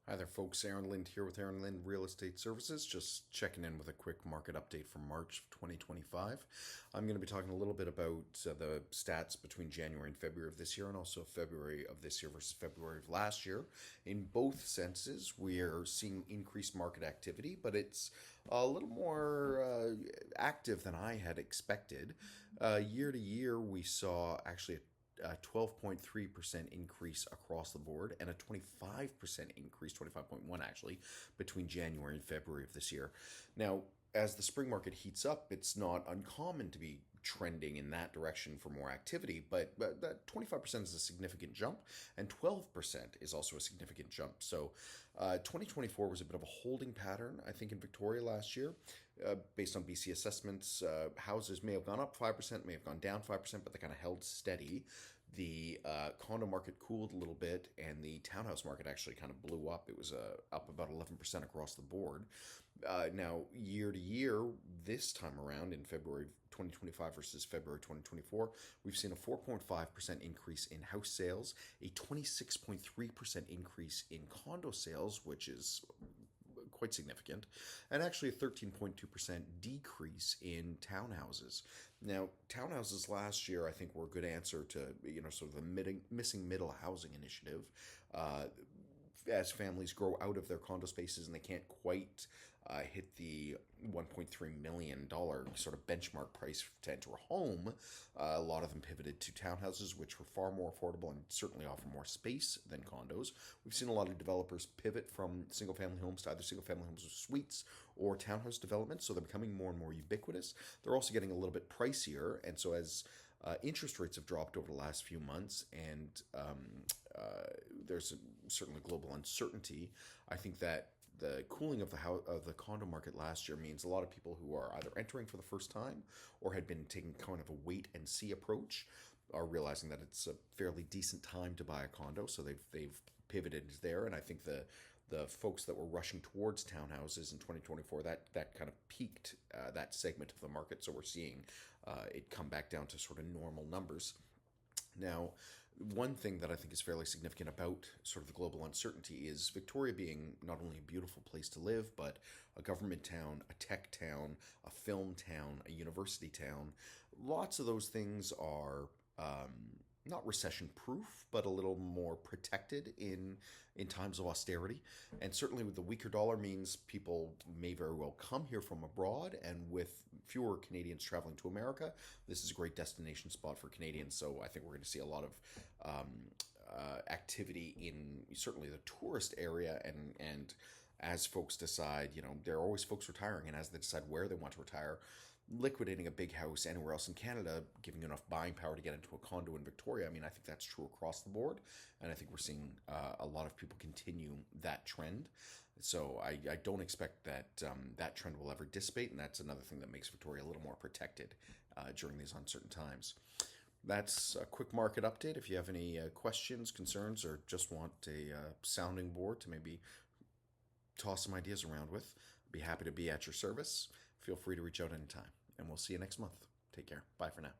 Hi there, folks. Aaron Lind here with Aaron Lind Real Estate Services. Just checking in with a quick market update for March of 2025. I'm going to be talking a little bit about the stats between January and February of this year, and also February of this year versus February of last year. In both senses, we are seeing increased market activity, but it's a little more active than I had expected. Year to year, we saw actually a 12.3% increase across the board and a 25% increase, 25.1 actually, between January and February of this year. Now, as the spring market heats up, it's not uncommon to be trending in that direction for more activity, but that 25% is a significant jump, and 12% is also a significant jump. So 2024 was a bit of a holding pattern, I think, in Victoria last year. Based on BC assessments, houses may have gone up 5%, may have gone down 5%, but they kind of held steady. The condo market cooled a little bit, and the townhouse market actually kind of blew up. It was up about 11% across the board. Now, year to year, this time around in February 2025 versus February 2024, we've seen a 4.5% increase in house sales, a 26.3% increase in condo sales, which is quite significant, and actually a 13.2% decrease in townhouses. Now, townhouses last year, I think, were a good answer to, sort of the missing middle housing initiative. As families grow out of their condo spaces and they can't quite hit the $1.3 million sort of benchmark price to enter a home, a lot of them pivoted to townhouses, which were far more affordable and certainly offer more space than condos. We've seen a lot of developers pivot from single-family homes to either single-family homes with suites or townhouse developments, so they're becoming more and more ubiquitous. They're also getting a little bit pricier, and so as interest rates have dropped over the last few months, and there's certainly global uncertainty. I think that the cooling of the condo market last year means a lot of people who are either entering for the first time or had been taking kind of a wait and see approach are realizing that it's a fairly decent time to buy a condo, so they've pivoted there. And I think the folks that were rushing towards townhouses in 2024, that kind of peaked that segment of the market. So we're seeing it come back down to sort of normal numbers. Now, one thing that I think is fairly significant about sort of the global uncertainty is Victoria being not only a beautiful place to live, but a government town, a tech town, a film town, a university town. Lots of those things are not recession proof, but a little more protected in times of austerity. And certainly with the weaker dollar means people may very well come here from abroad. And with fewer Canadians traveling to America, this is a great destination spot for Canadians. So I think we're going to see a lot of activity in certainly the tourist area, and as folks decide, there are always folks retiring, and as they decide where they want to retire, liquidating a big house anywhere else in Canada, giving you enough buying power to get into a condo in Victoria. I mean, I think that's true across the board, and I think we're seeing a lot of people continue that trend. So I don't expect that that trend will ever dissipate, and that's another thing that makes Victoria a little more protected during these uncertain times. That's a quick market update. If you have any questions, concerns, or just want a sounding board to maybe toss some ideas around with, I'd be happy to be at your service. Feel free to reach out anytime, and we'll see you next month. Take care. Bye for now.